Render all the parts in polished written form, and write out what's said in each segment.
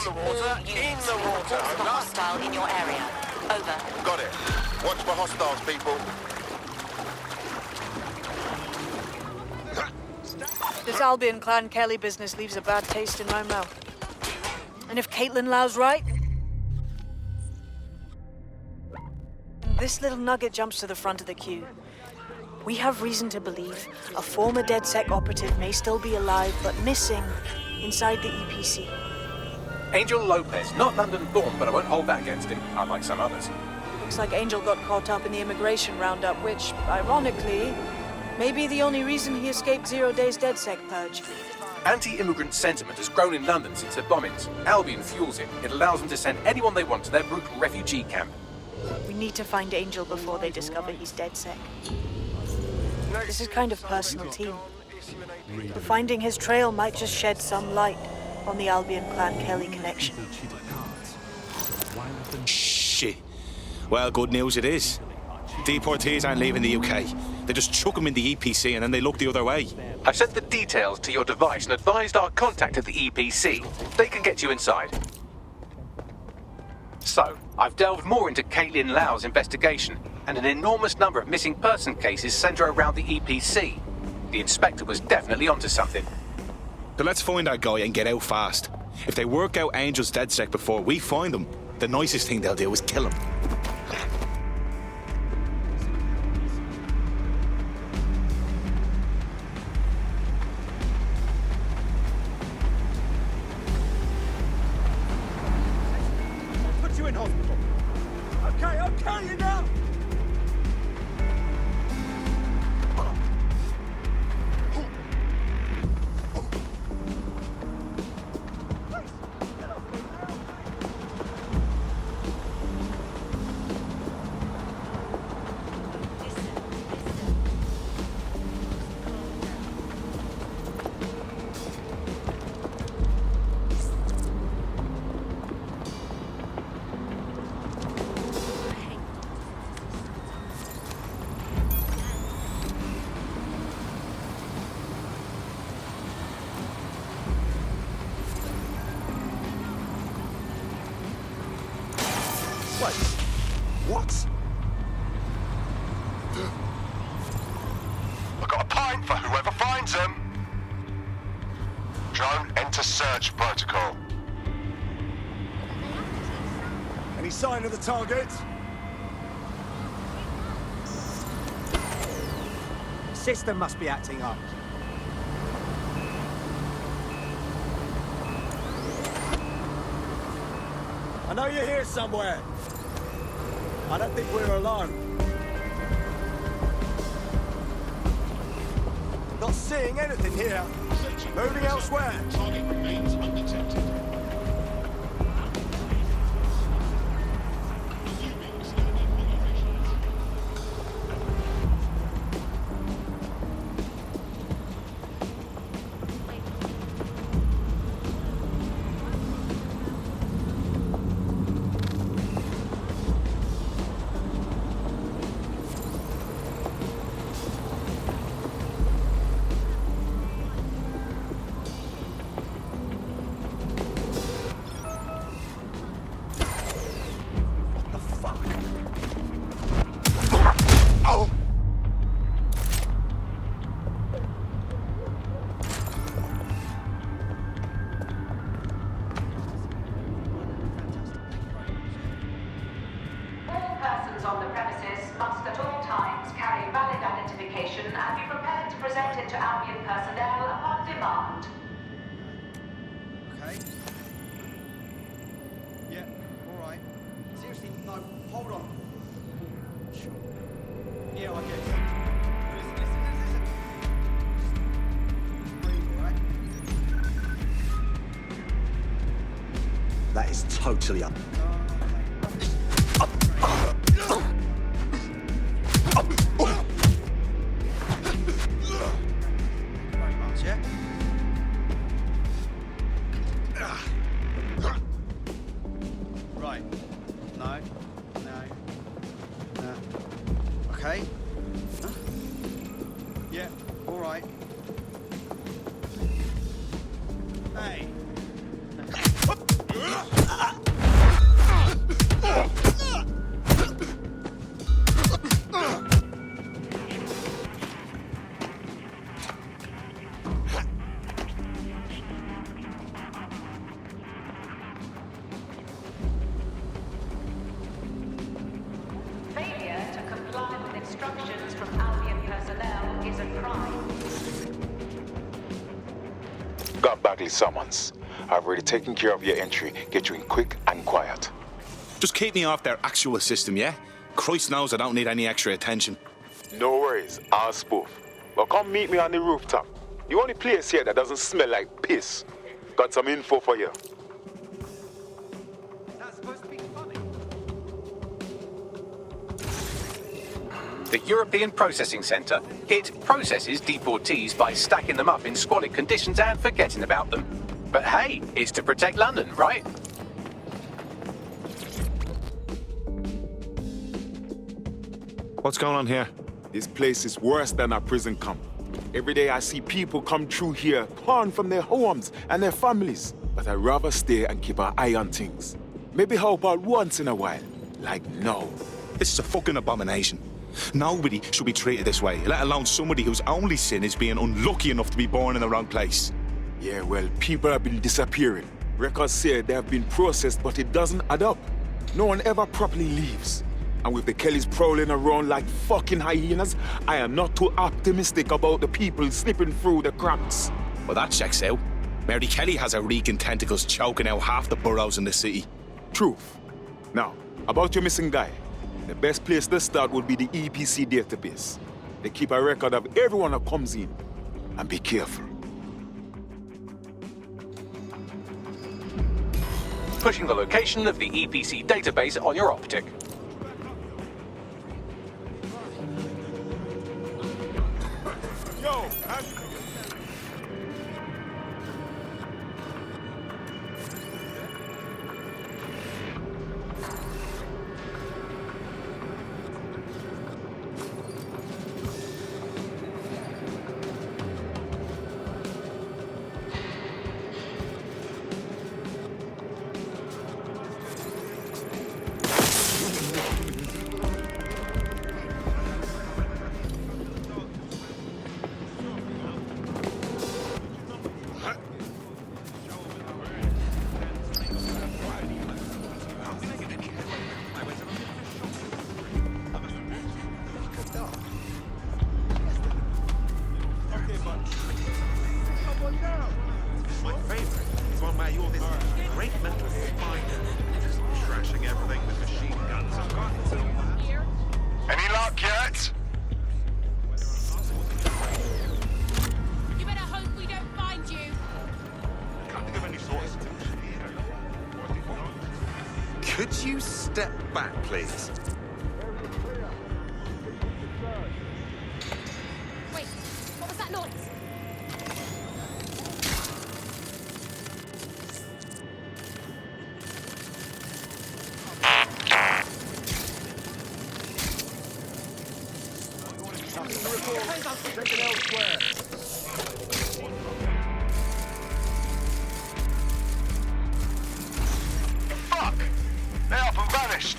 the water, in the water. Report for hostile in your area. Over. Got it. Watch for hostiles, people. This Albion clan Kelley business leaves a bad taste in my mouth. And if Caitlin Lau's right, this little nugget jumps to the front of the queue. We have reason to believe a former DedSec operative may still be alive, but missing inside the EPC. Angel Lopez, not London-born, but I won't hold that against him, unlike some others. Looks like Angel got caught up in the immigration roundup, which, ironically, may be the only reason he escaped 0 days DedSec purge. Anti-immigrant sentiment has grown in London since the bombings. Albion fuels it. It allows them to send anyone they want to their brutal refugee camp. We need to find Angel before they discover he's DedSec. This is kind of personal, team. Finding his trail might just shed some light on the Albion clan Kelley connection. Shit. Well, good news it is. Deportees aren't leaving the UK. They just chuck them in the EPC and then they look the other way. I've sent the details to your device and advised our contact at the EPC. They can get you inside. So, I've delved more into Caitlin Lau's investigation, and an enormous number of missing person cases center around the EPC. The inspector was definitely onto something. So let's find that guy and get out fast. If they work out Angel's DedSec before we find them, the nicest thing they'll do is kill him. Put you in hospital. Okay, you now. Wait. What? I've got a pint for whoever finds them. Drone, enter search protocol. Any sign of the target? System must be acting up. I know you're here somewhere. I don't think we're alone. Not seeing anything here. Moving elsewhere. Target remains undetected. Resuming standard operations. On the premises must at all times carry valid identification and be prepared to present it to Albion personnel upon demand. Okay. Yeah, all right. Seriously, no, hold on. Sure. Yeah, I get it. Listen. Breathe, all right? That is totally up. Right. No. Okay. Huh? Yeah, all right. Hey. police summons. I've already taken care of your entry. Get you in quick and quiet. Just keep me off their actual system, yeah? Christ knows I don't need any extra attention. No worries, I'll spoof. Well, come meet me on the rooftop. The only place here that doesn't smell like piss. Got some info for you. That's supposed to be funny. The European Processing Centre. It processes deportees by stacking them up in squalid conditions and forgetting about them. But hey, it's to protect London, right? What's going on here? This place is worse than a prison camp. Every day I see people come through here, torn from their homes and their families. But I'd rather stay and keep an eye on things. Maybe help out once in a while. Like now. This is a fucking abomination. Nobody should be treated this way, let alone somebody whose only sin is being unlucky enough to be born in the wrong place. Yeah, well, people have been disappearing. Records say they have been processed, but it doesn't add up. No one ever properly leaves. And with the Kelleys prowling around like fucking hyenas, I am not too optimistic about the people slipping through the cracks. Well, that checks out. Mary Kelley has her reeking tentacles choking out half the boroughs in the city. Truth. Now, about your missing guy. The best place to start would be the EPC database. They keep a record of everyone that comes in. And be careful. Pushing the location of the EPC database on your optic. Yo, My favorite is one where you're this great mental spider, just trashing everything with machine guns and guns. Any luck yet? You better hope we don't find you. Can't think of any source. Could you step back, please? Wait, what was that noise? Fuck! They up and vanished.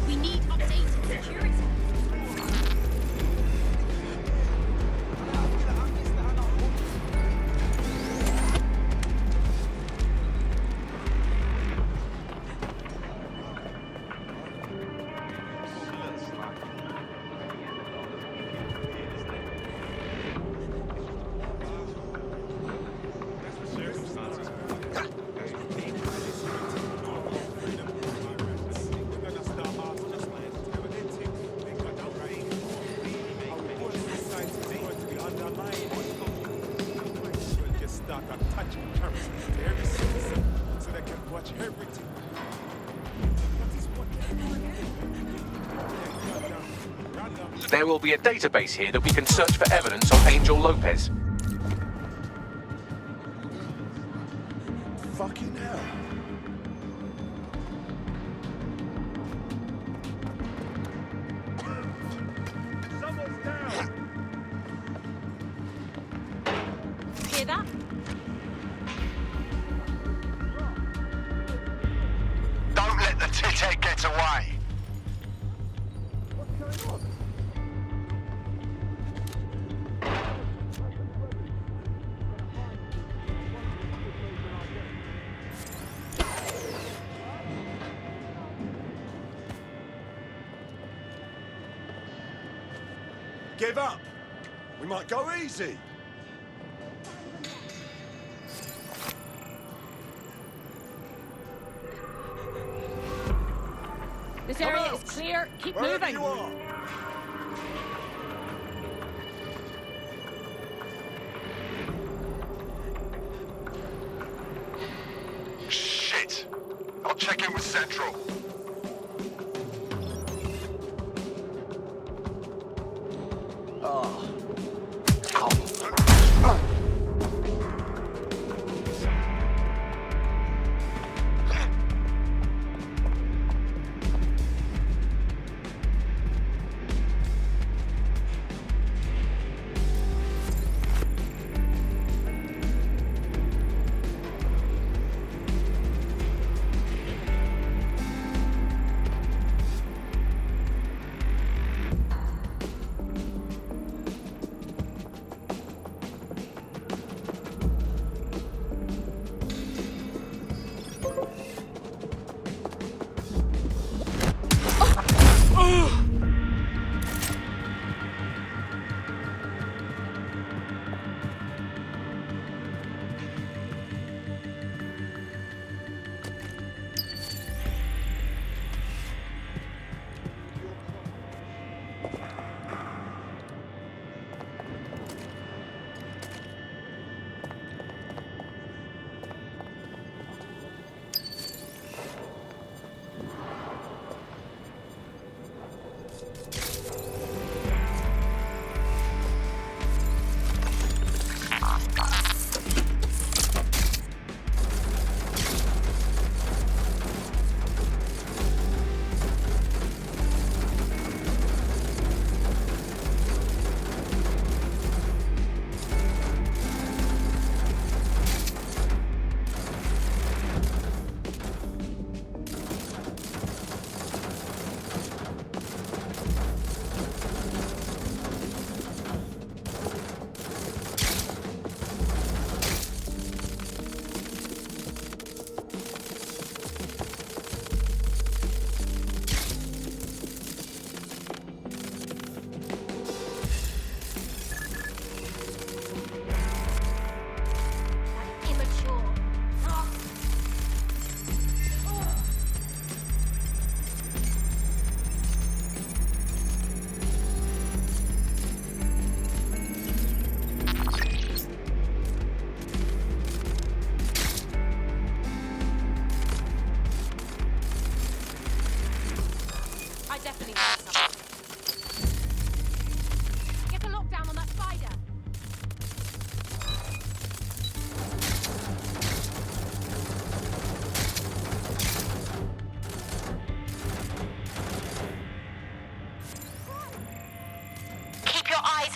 We need updated security. There will be a database here that we can search for evidence on Angel Lopez. Fucking hell. Hear that? Don't let the tithead get away. Give up. We might go easy. This area is clear. Keep Wherever moving. you are. Shit! I'll check in with Central.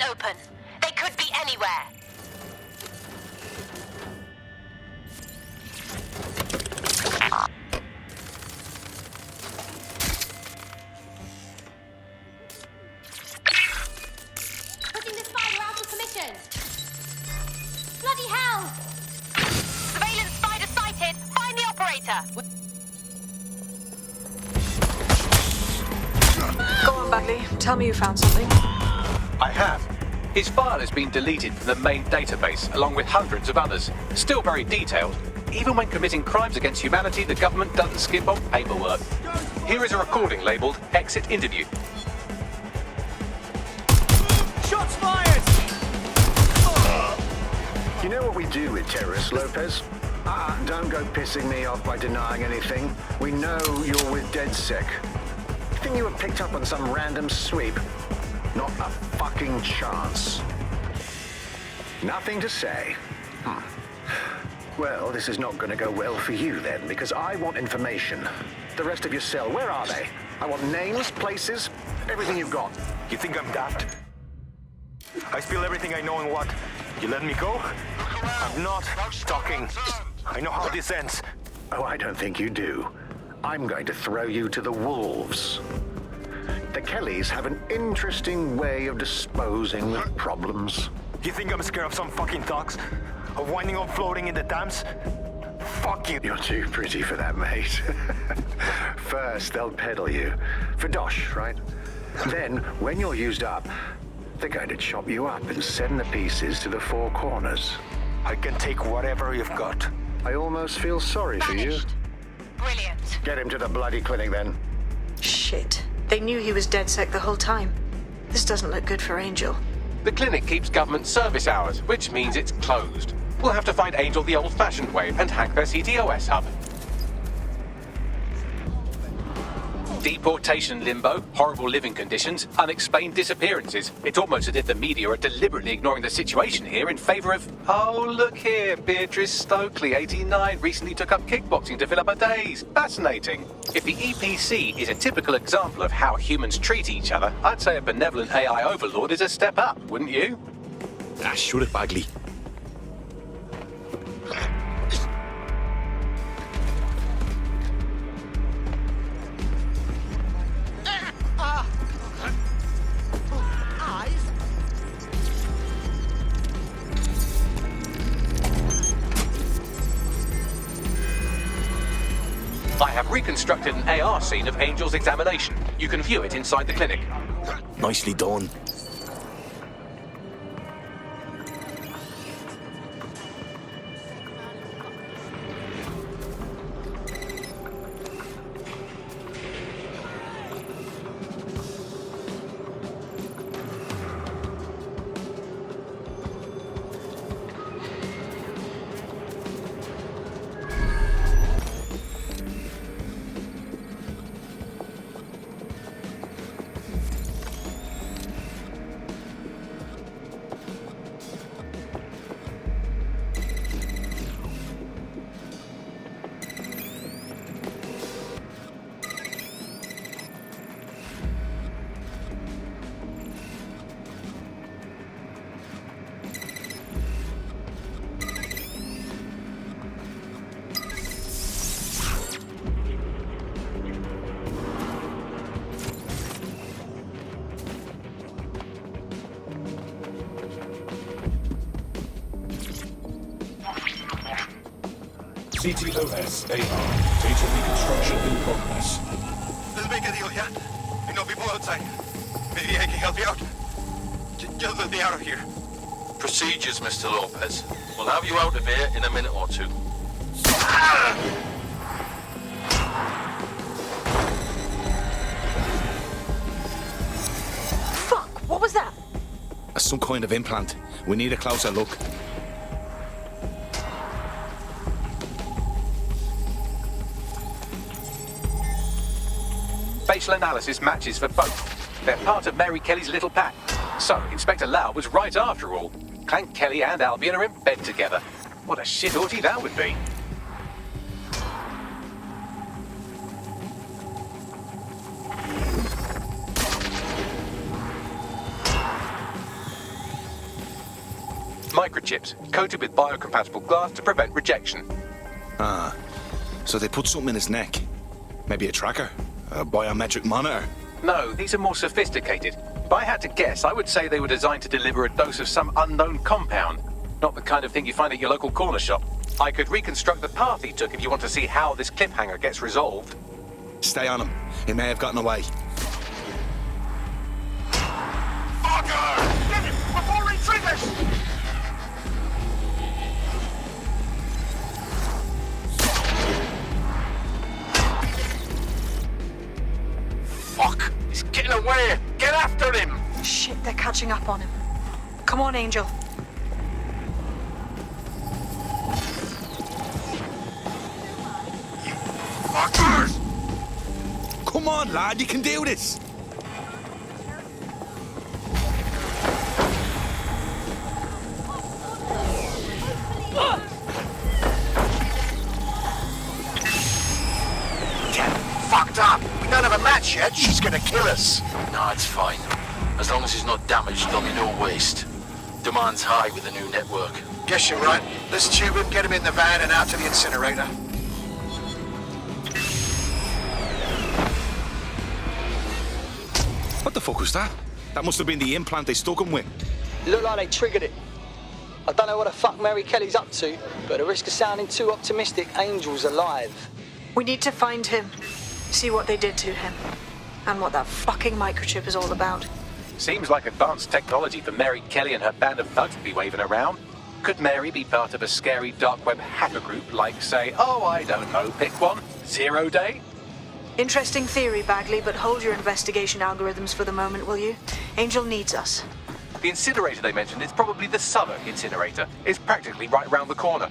open. They could be anywhere. Putting the spider out of commission. Bloody hell! Surveillance spider sighted. Find the operator. Go on, Bagley. Tell me you found something. I have. His file has been deleted from the main database, along with hundreds of others. Still very detailed. Even when committing crimes against humanity, the government doesn't skip on paperwork. Here is a recording labelled Exit Interview. Shots fired! You know what we do with terrorists, Lopez? Don't go pissing me off by denying anything. We know you're with DedSec. You think you were picked up on some random sweep? Not a fucking chance. Nothing to say. Well, this is not going to go well for you then, because I want information. The rest of your cell, where are they? I want names, places, everything you've got. You think I'm daft? I spill everything I know and what? You let me go? I'm not talking. I know how this ends. Oh, I don't think you do. I'm going to throw you to the wolves. The Kelleys have an interesting way of disposing of problems. You think I'm scared of some fucking thugs? Of winding up floating in the dams? Fuck you. You're too pretty for that, mate. First, they'll peddle you. For dosh, right? Then, when you're used up, They're going to chop you up and send the pieces to the four corners. I can take whatever you've got. I almost feel sorry for you. Brilliant. Get him to the bloody clinic then. Shit. They knew he was DedSec the whole time. This doesn't look good for Angel. The clinic keeps government service hours, which means it's closed. We'll have to find Angel the old-fashioned way and hack their CTOS hub. Deportation limbo, horrible living conditions, unexplained disappearances. It's almost as if the media are deliberately ignoring the situation here in favour of... Oh, look here, Beatrice Stokely, 89, recently took up kickboxing to fill up her days. Fascinating. If the EPC is a typical example of how humans treat each other, I'd say a benevolent AI overlord is a step up, wouldn't you? Ah, shoot it, Bagley. I have reconstructed an AR scene of Angel's examination. You can view it inside the clinic. Nicely done. CTOS AR. Data reconstruction in progress. Let's make a deal, yeah? I know people outside. Maybe I can help you out. Just let me out of here. Procedures, Mr. Lopez. We'll have you out of here in a minute or two. Fuck! What was that? Some kind of implant. We need a closer look. Facial analysis matches for both. They're part of Mary Kelley's little pack. So, Inspector Lau was right after all. Clank Kelley and Albion are in bed together. What a shit orgy that would be. Microchips, coated with biocompatible glass to prevent rejection. Ah, so they put something in his neck. Maybe a tracker? A biometric monitor? No, these are more sophisticated. If I had to guess, I would say they were designed to deliver a dose of some unknown compound. Not the kind of thing you find at your local corner shop. I could reconstruct the path he took if you want to see how this cliffhanger gets resolved. Stay on him. He may have gotten away. Fucker! Get him before he triggers! Fuck! He's getting away! Get after him! Shit, they're catching up on him. Come on, Angel. Fuckers! Come on, lad, you can do this! Fucked up! We don't have a match yet. She's gonna kill us. No, it's fine. As long as he's not damaged, there'll be no waste. Demand's high with the new network. Guess you're right. Let's tube him, get him in the van and out to the incinerator. What the fuck was that? That must have been the implant they stuck him with. Looked like they triggered it. I don't know what the fuck Mary Kelley's up to, but at the risk of sounding too optimistic, Angel's alive. We need to find him. See what they did to him. And what that fucking microchip is all about. Seems like advanced technology for Mary Kelley and her band of thugs to be waving around. Could Mary be part of a scary dark web hacker group like, say, oh, I don't know, pick one, 0 Day? Interesting theory, Bagley, but hold your investigation algorithms for the moment, will you? Angel needs us. The incinerator they mentioned is probably the summer incinerator. It's practically right around the corner.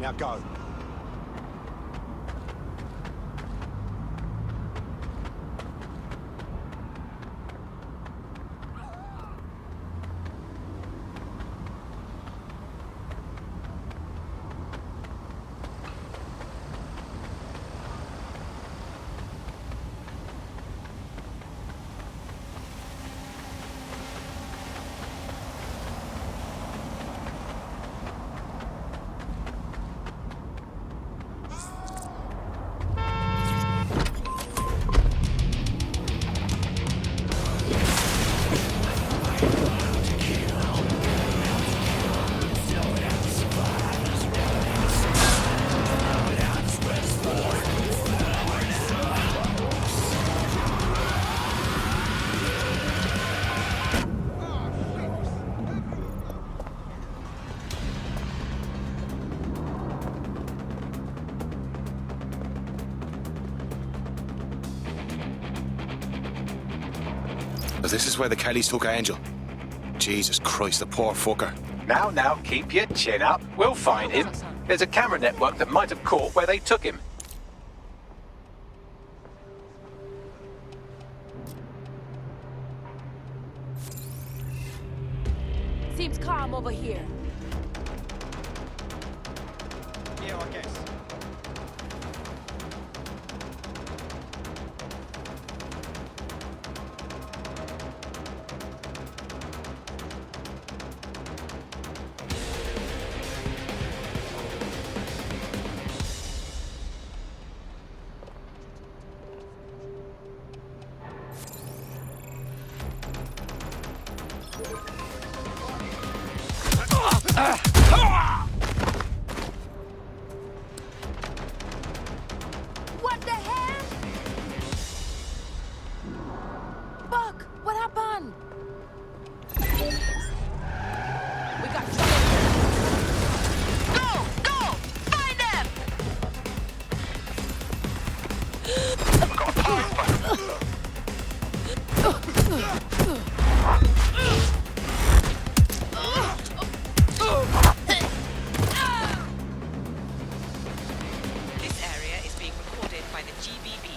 Now go. This is where the Kelleys took Angel. Jesus Christ, the poor fucker. Now, keep your chin up. We'll find him. There's a camera network that might have caught where they took him. Seems calm over here. Yeah, I guess. What the hell? Buck, what happened? We got trouble. Go! Find them! I got a pipe. This area is being recorded by the GBB.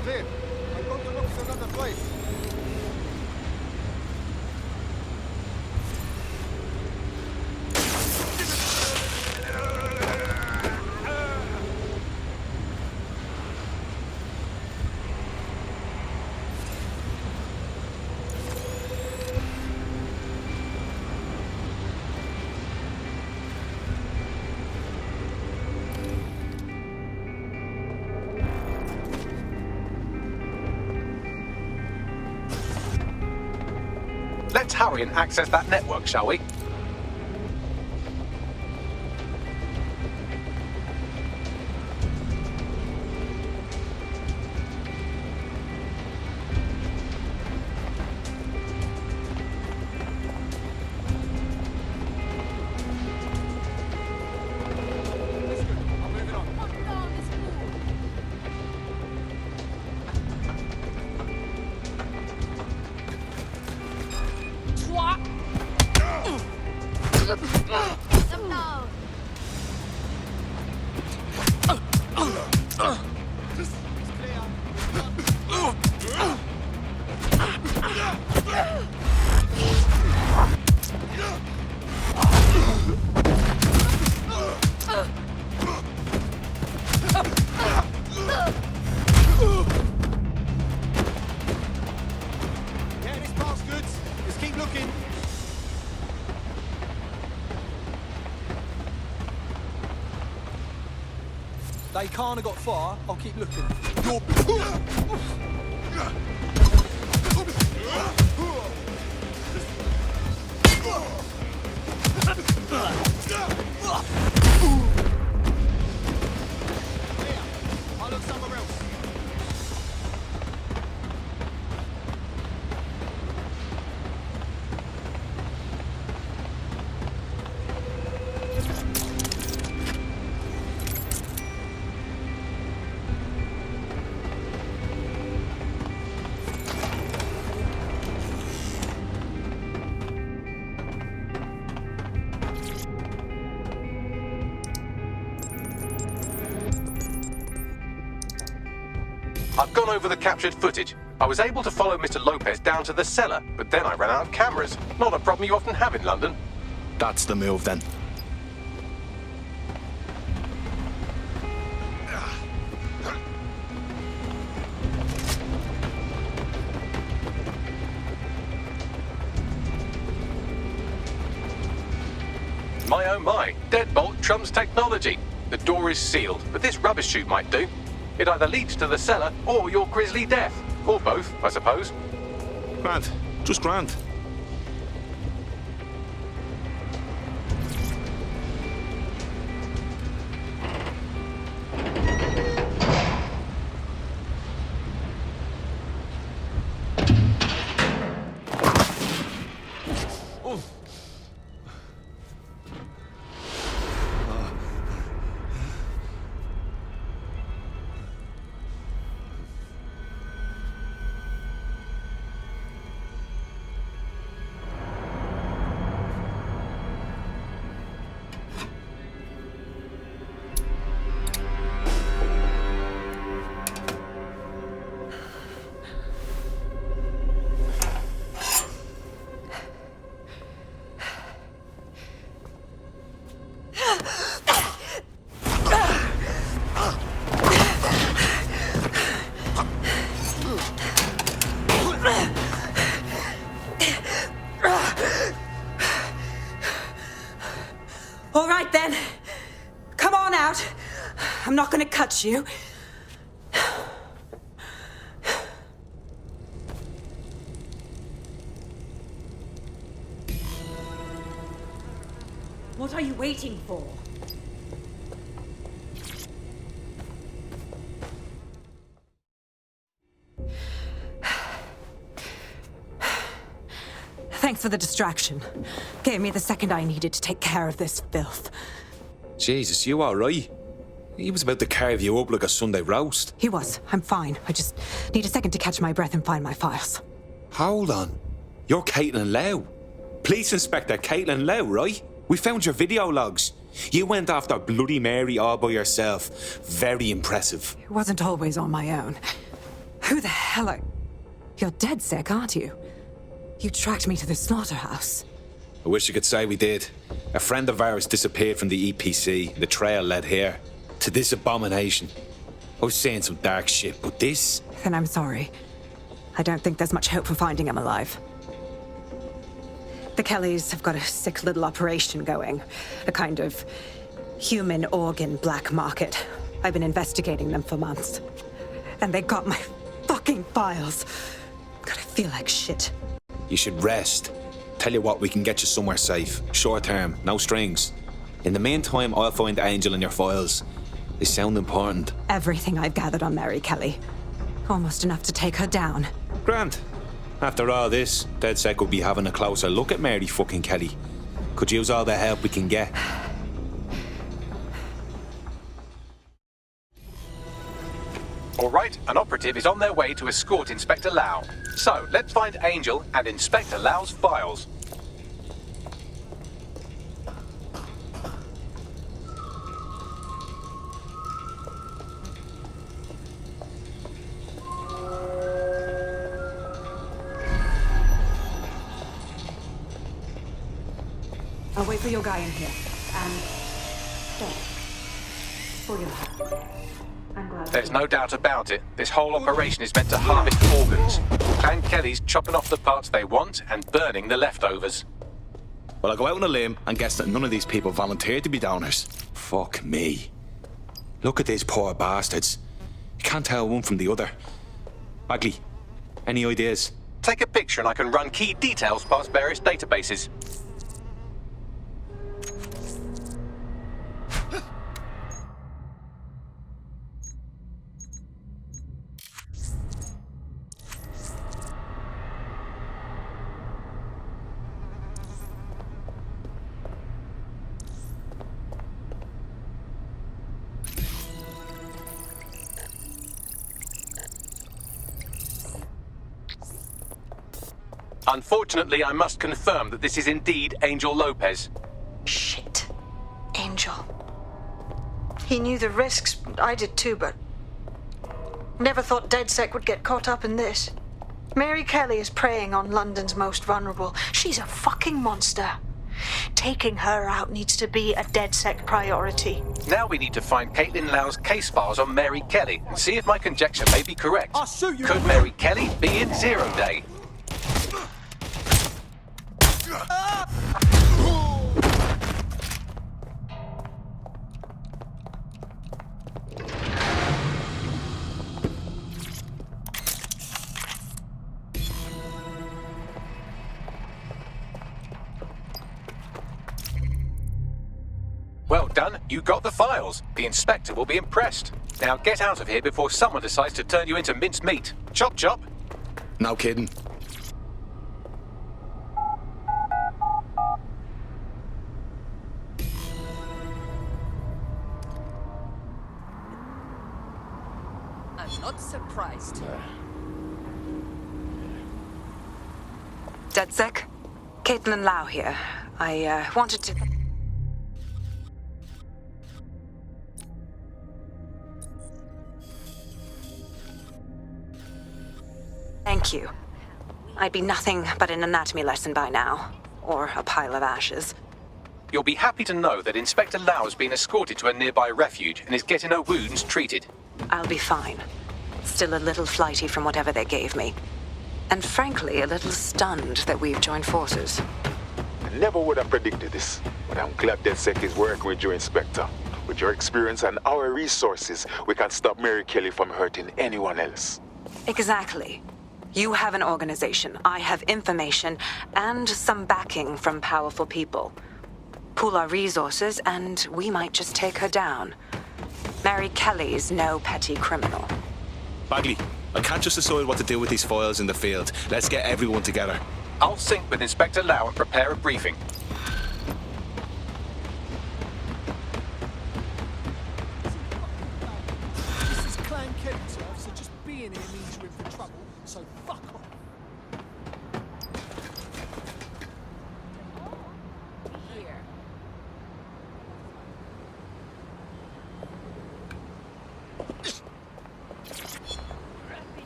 clear. I'm going to look for another place. Let's hurry and access that network, shall we? They can't have got far. I'll keep looking. I'll look somewhere else. I've gone over the captured footage. I was able to follow Mr. Lopez down to the cellar, but then I ran out of cameras. Not a problem you often have in London. That's the move, then. My oh my, deadbolt trumps technology. The door is sealed, but this rubbish chute might do. It either leads to the cellar or your grisly death. Or both, I suppose. Grand. Just grand. All right, then. Come on out. I'm not gonna cut you. What are you waiting for? Thanks for the distraction. Gave me the second I needed to take care of this filth. Jesus, you all right? He was about to carve you up like a Sunday roast. He was. I'm fine. I just need a second to catch my breath and find my files. Hold on. You're Caitlin Lau. Police Inspector Caitlin Lau, right? We found your video logs. You went after Bloody Mary all by yourself. Very impressive. It wasn't always on my own. Who the hell are... You're DedSec, aren't you? You tracked me to the slaughterhouse. I wish I could say we did. A friend of ours disappeared from the EPC. The trail led here. To this abomination. I was saying some dark shit, but this... Then I'm sorry. I don't think there's much hope for finding him alive. The Kelleys have got a sick little operation going. A kind of human organ black market. I've been investigating them for months. And they got my fucking files. God, I feel like shit. You should rest. Tell you what, we can get you somewhere safe. Short term, no strings. In the meantime, I'll find Angel in your files. They sound important. Everything I've gathered on Mary Kelley. Almost enough to take her down. Grand. After all this, DedSec will be having a closer look at Mary fucking Kelley. Could use all the help we can get. All right, an operative is on their way to escort Inspector Lau. So, let's find Angel and Inspector Lau's files. I'll wait for your guy in here. And... don't. For your help. I'm glad. There's no doubt about it. This whole operation is meant to harvest organs. Clan Kelley's chopping off the parts they want and burning the leftovers. Well, I'll go out on a limb and guess that none of these people volunteered to be donors. Fuck me. Look at these poor bastards. You can't tell one from the other. Bagley, any ideas? Take a picture and I can run key details past various databases. Unfortunately, I must confirm that this is indeed Angel Lopez. Shit. Angel. He knew the risks. I did too, but... never thought DedSec would get caught up in this. Mary Kelley is preying on London's most vulnerable. She's a fucking monster. Taking her out needs to be a DedSec priority. Now we need to find Caitlin Lau's case files on Mary Kelley and see if my conjecture may be correct. I'll shoot you. Could Mary Kelley be in Zero Day? Well done, you got the files. The inspector will be impressed. Now get out of here before someone decides to turn you into minced meat. Chop chop. No kidding. I'm not surprised. DedSec? Caitlin Lau here. I wanted to... Thank you. I'd be nothing but an anatomy lesson by now. Or a pile of ashes. You'll be happy to know that Inspector Lau has been escorted to a nearby refuge and is getting her wounds treated. I'll be fine. Still a little flighty from whatever they gave me. And frankly, a little stunned that we've joined forces. I never would have predicted this, but I'm glad DedSec is working with you, Inspector. With your experience and our resources, we can stop Mary Kelley from hurting anyone else. Exactly. You have an organization, I have information, and some backing from powerful people. Pool our resources, and we might just take her down. Mary Kelley's no petty criminal. Bagley, I can't just decide what to do with these files in the field. Let's get everyone together. I'll sync with Inspector Lau and prepare a briefing. This is Clan Kelley, so just being here means you're in for trouble, so fuck off. Here.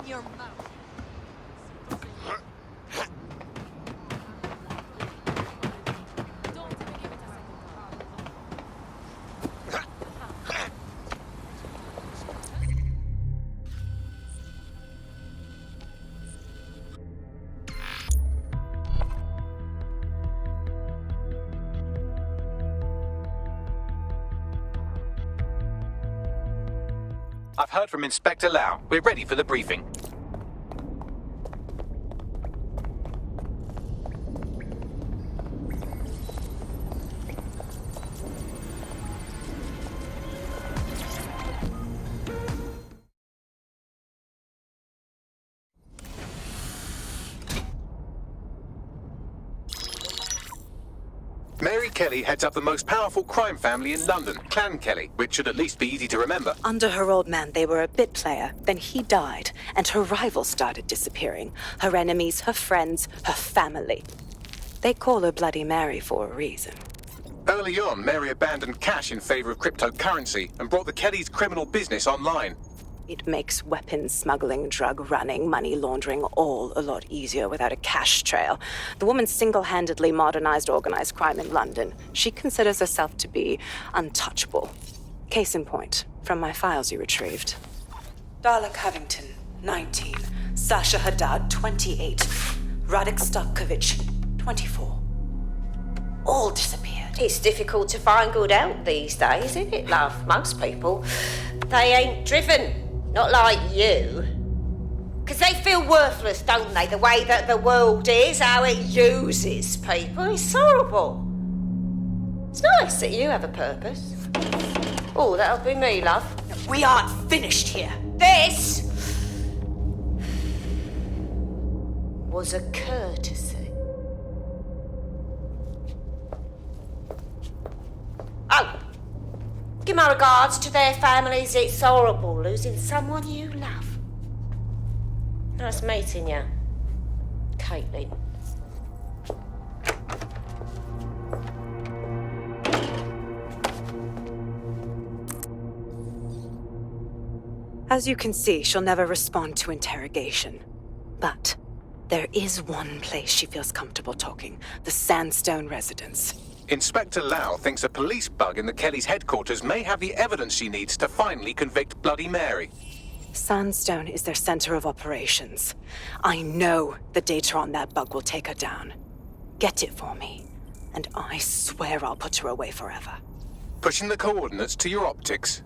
your mouth. I've heard from Inspector Lau. We're ready for the briefing. Mary Kelley heads up the most powerful crime family in London, Clan Kelley, which should at least be easy to remember. Under her old man, they were a bit player. Then he died, and her rivals started disappearing. Her enemies, her friends, her family. They call her Bloody Mary for a reason. Early on, Mary abandoned cash in favor of cryptocurrency and brought the Kelleys' criminal business online. It makes weapons smuggling, drug running, money laundering all a lot easier without a cash trail. The woman single-handedly modernized organized crime in London. She considers herself to be untouchable. Case in point, from my files you retrieved. Darla Covington, 19. Sasha Haddad, 28. Radek Starkovich, 24. All disappeared. It's difficult to find good help these days, isn't it, love? Most people, they ain't driven. Not like you. Because they feel worthless, don't they? The way that the world is, how it uses people. It's horrible. It's nice that you have a purpose. Oh, that'll be me, love. We aren't finished here. This was a courtesy. Oh! Give my regards to their families. It's horrible losing someone you love. Nice meeting you, Caitlin. As you can see, she'll never respond to interrogation. But there is one place she feels comfortable talking, the Sandstone residence. Inspector Lau thinks a police bug in the Kelleys' headquarters may have the evidence she needs to finally convict Bloody Mary. Sandstone is their center of operations. I know the data on that bug will take her down. Get it for me, and I swear I'll put her away forever. Pushing the coordinates to your optics.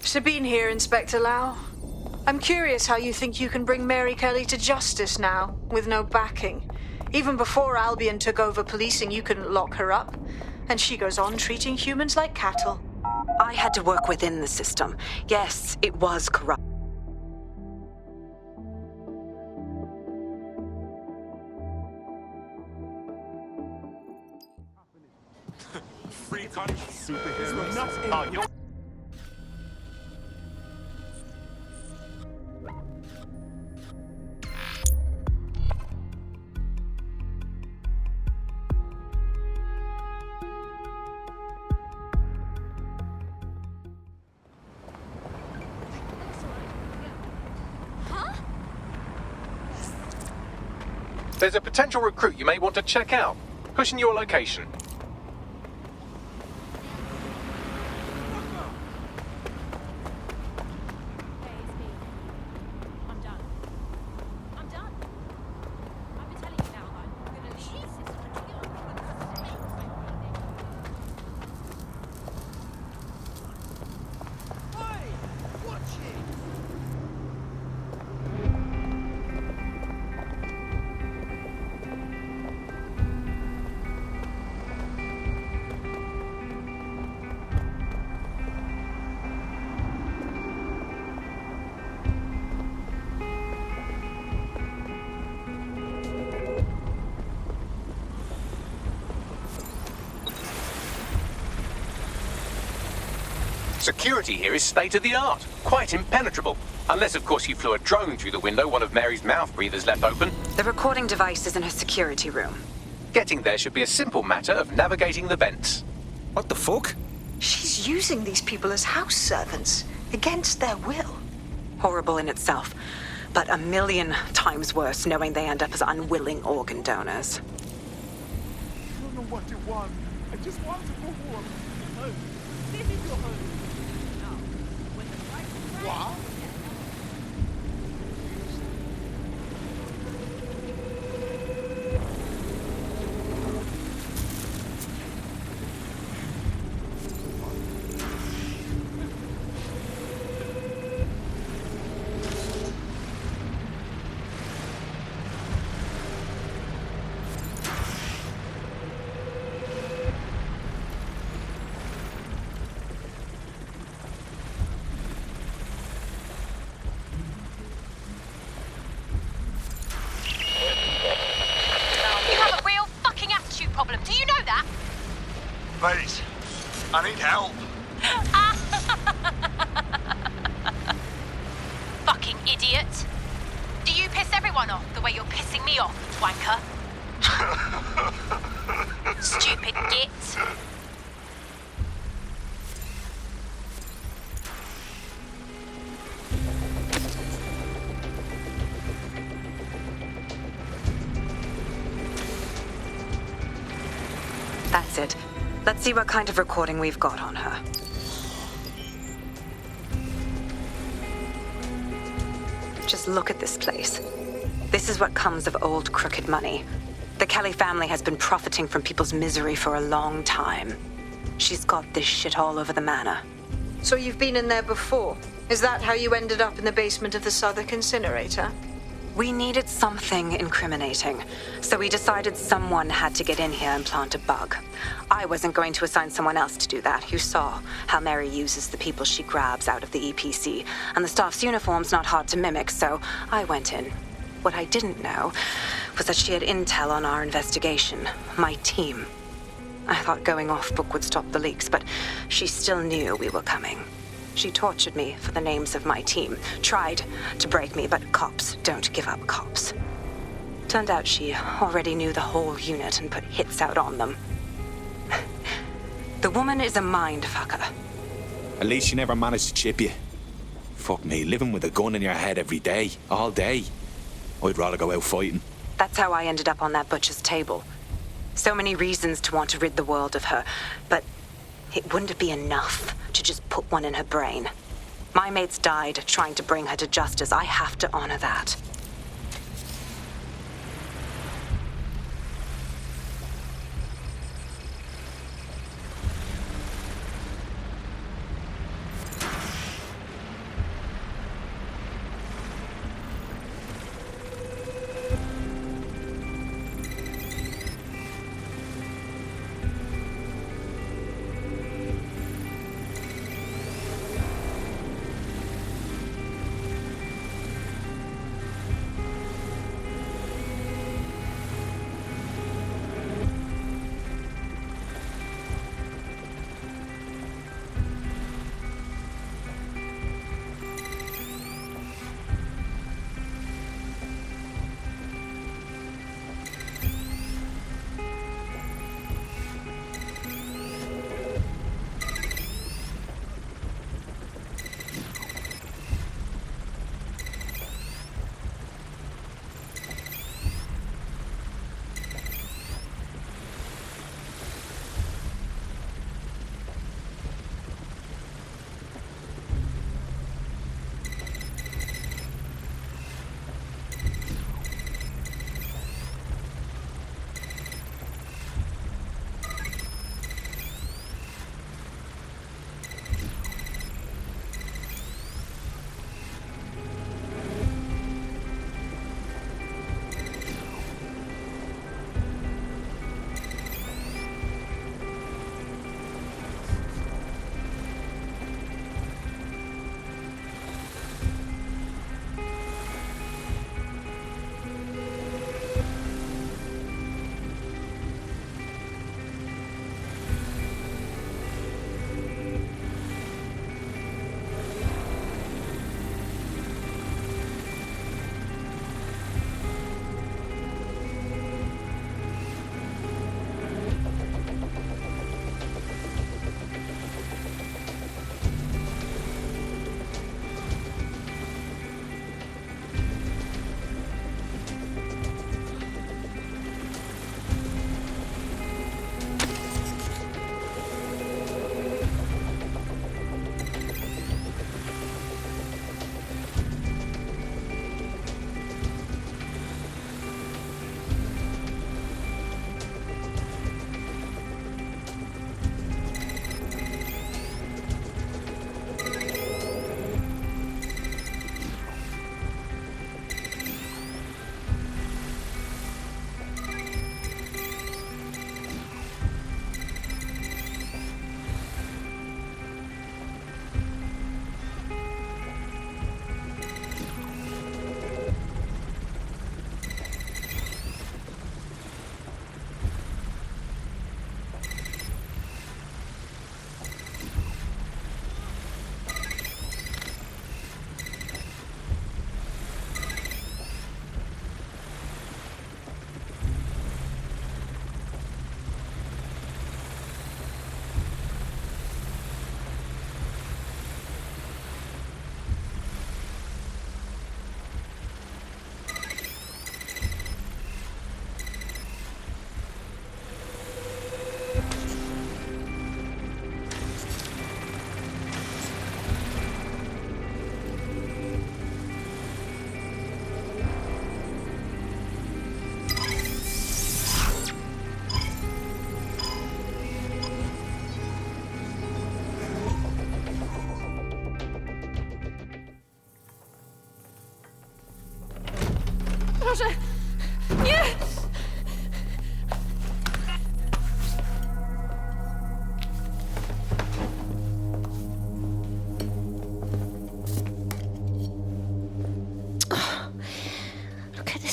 Sabine here, Inspector Lau. I'm curious how you think you can bring Mary Kelley to justice now, with no backing. Even before Albion took over policing, you couldn't lock her up. And she goes on treating humans like cattle. I had to work within the system. Yes, it was corrupt. Free country. Superheroes. Oh, you There's a potential recruit you may want to check out. Pushing your location. Security here is state-of-the-art, quite impenetrable. Unless, of course, you flew a drone through the window one of Mary's mouth breathers left open. The recording device is in her security room. Getting there should be a simple matter of navigating the vents. What the fuck? She's using these people as house servants, against their will. Horrible in itself, but a million times worse knowing they end up as unwilling organ donors. I don't know what you want. I just want to go home. Home. This is your home. What? Mate, I need help. Fucking idiot. Do you piss everyone off the way you're pissing me off, wanker? Stupid git. That's it. Let's see what kind of recording we've got on her. Just look at this place. This is what comes of old crooked money. The Kelley family has been profiting from people's misery for a long time. She's got this shit all over the manor. So you've been in there before? Is that how you ended up in the basement of the Southwark incinerator? We needed something incriminating, so we decided someone had to get in here and plant a bug. I wasn't going to assign someone else to do that. You saw how Mary uses the people she grabs out of the EPC, and the staff's uniform's not hard to mimic, so I went in. What I didn't know was that she had intel on our investigation, my team. I thought going off book would stop the leaks, but she still knew we were coming. She tortured me for the names of my team, tried to break me, but cops don't give up cops. Turned out she already knew the whole unit and put hits out on them. The woman is a mind fucker. At least she never managed to chip you. Fuck me, living with a gun in your head every day, all day. I'd rather go out fighting. That's how I ended up on that butcher's table. So many reasons to want to rid the world of her, but it wouldn't be enough to just put one in her brain. My mates died trying to bring her to justice. I have to honor that.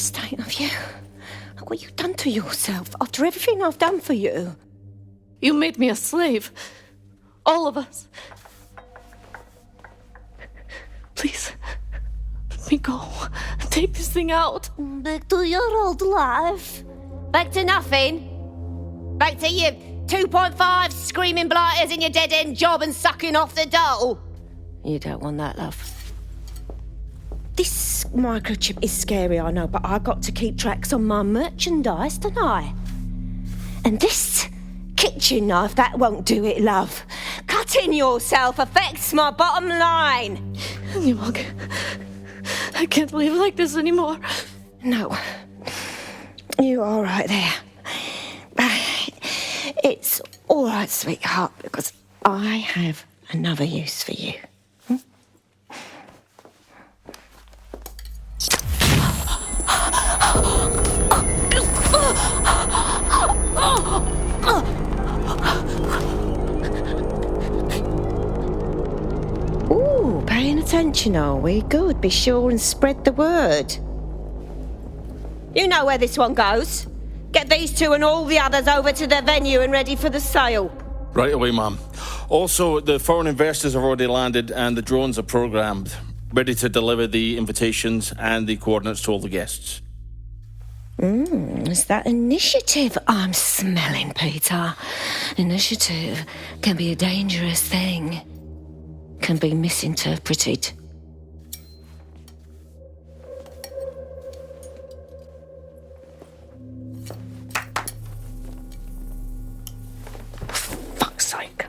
state of you. Look what you've done to yourself after everything I've done for you. You made me a slave. All of us. Please, let me go. Take this thing out. Back to your old life. Back to nothing. Back to you 2.5 screaming blighters in your dead-end job and sucking off the dole. You don't want that, love. This microchip is scary, I know, but I got to keep tracks on my merchandise, don't I? And this kitchen knife, that won't do it, love. Cutting yourself affects my bottom line. I can't live like this anymore. No. You're all right there. It's all right, sweetheart, because I have another use for you. Ooh, paying attention, are we? Good. Be sure and spread the word. You know where this one goes. Get these two and all the others over to the venue and ready for the sale. Right away, Mum. Also, the foreign investors have already landed and the drones are programmed, ready to deliver the invitations and the coordinates to all the guests. Is that initiative I'm smelling, Peter? Initiative can be a dangerous thing. Can be misinterpreted. Fuck's sake.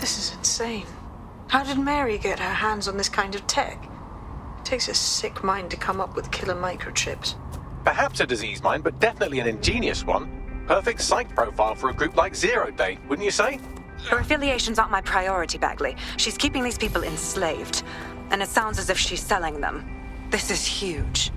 This is insane. How did Mary get her hands on this kind of tech? It takes a sick mind to come up with killer microchips. Perhaps a disease mind, but definitely an ingenious one. Perfect site profile for a group like Zero Day, wouldn't you say? Her affiliations aren't my priority, Bagley. She's keeping these people enslaved. And it sounds as if she's selling them. This is huge.